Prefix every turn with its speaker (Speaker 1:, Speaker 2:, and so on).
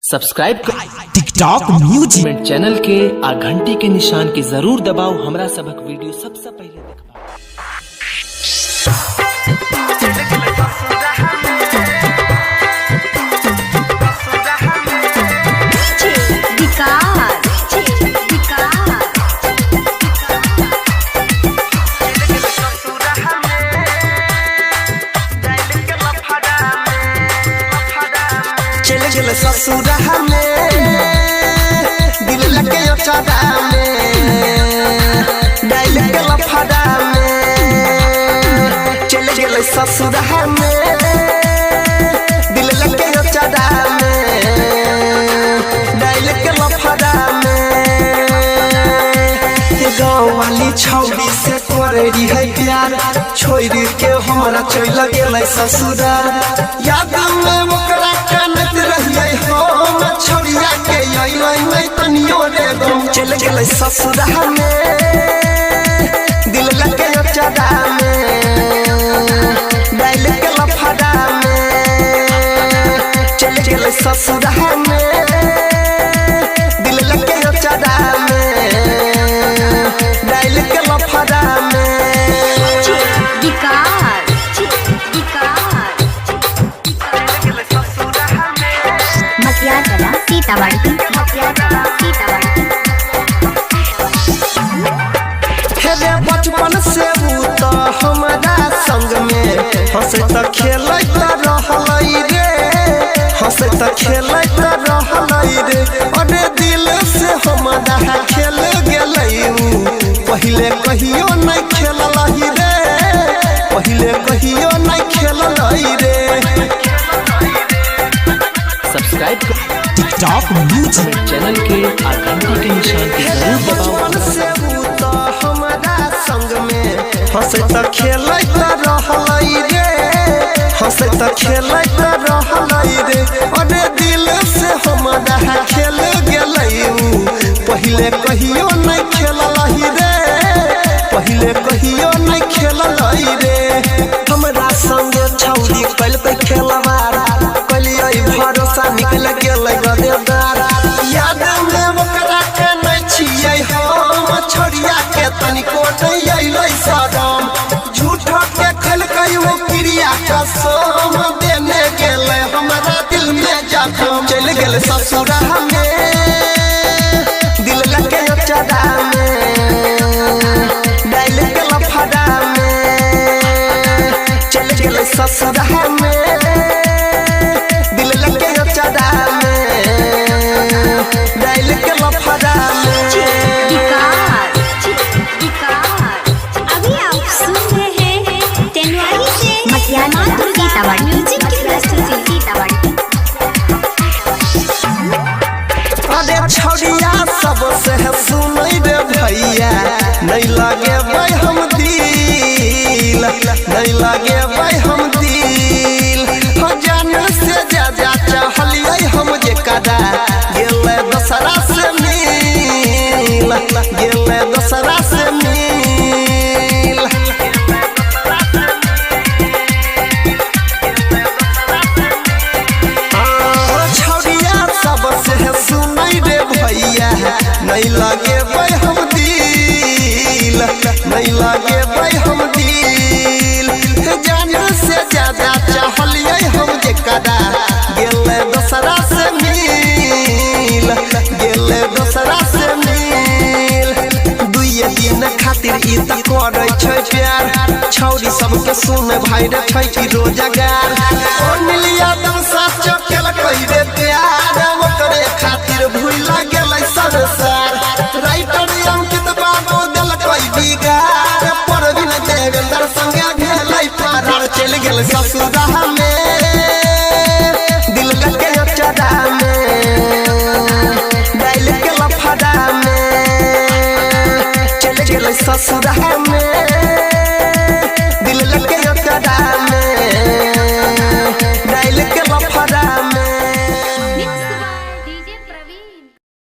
Speaker 1: Subscribe
Speaker 2: TikTok music
Speaker 1: channel के आ घंटी के निशान के जरूर दबाओ। हमरा सबक वीडियो सबसे पहले देखबा।
Speaker 3: चले गेले ससुर हमें दिल लगे चढ़ा में डाइल के लफड़ा में। चले गेले ससुर हमें दिल लगे चढ़ा में डाइल के लफड़ा में। गाँव वाली छौड़ी से करे है प्यार छोड़ के हमारा चल गेले ससुराल। याद में ओकरा कानत रहिए हम छोड़िया के अइलै नहीं तनियो रे गम। चल गेलै ससुराल में दिल लगे चढ़ा में डाइल के लफड़ा में। चल गेलै ससुराल में दिल लगे चढ़ा में डाइल के लफड़ा में। हेरे बचपन से तो हमारा संग में हंसे त खेलत रहलै रे हंसे त खेलत रहलै रे। अरे दिल से हमारा खेल गेलै पहले कहियो नहीं खेललै रे पहले कहियो नहीं खेललै रे।
Speaker 1: सब्सक्राइब
Speaker 2: टिकटॉक म्यूजिक
Speaker 1: चैनल के आ घंटी के निशान के जरूर दबाओ।
Speaker 3: बचपन से तो हमारा संग में हंसे त खेलत रहलै रे हंसे त खेलत रहलै रे। अरे दिल से हमारा खेल गेलै पहले कहियो नहीं खेललै रे पहले कहियो नहीं खेललै रे। हमरा संगे छौड़ी कल पे खेलवार कलियै भरोसा निकल गेलै गदेदार। याद में ओकरा के नहीं छियै हम छोड़िया के तनिको नहीं अइलै सदम। झूठ के खलकै वो क्रिया कसम देने गेलै हमरा दिल में जखम। चल गेलै ससुराल में दिल लगे चढ़ा में डाइल के लफड़ा में। चल गेलै ससुराल में दिल लगे चढ़ा में डाइल के लफड़ा में।
Speaker 4: अभी आप सुन रहे हैं तेनवारी से म्यूजिक की प्रस्तुति।
Speaker 3: अरे छौड़िया सबसे सुनै रे भैया नहीं लगे हम दिल नहीं लगे हम दिल। जान से ज्यादा चाहलियै हम जे कदा गेलै दोसरा से मिल गेलै दोसरा से मिल। छौड़िया सबसे सुनै रे भैया नहीं लगे हम दिल नहीं लगे हम दिल। जान से ज्यादा चाहलियै हम जे कदा गेलै दोसरा से मिल गेलै दोसरा से मिल। दुइये दिन खातिर ई त करै छै प्यार छौड़ी सबके सुन भाई रे छै कि रोजगार। ओ मिलिया दम साच केलकै रे प्यार ओकरे खातिर भूल गेलै संसार। राइटर अंकित बाबू देलकै बिगाड़ परवीन देवेंद्र संगे गेलै फरार। चल गेलै ससुराल में दिल लगे चढ़ा में डाइल के लफड़ा में। चल गेलै ससुराल में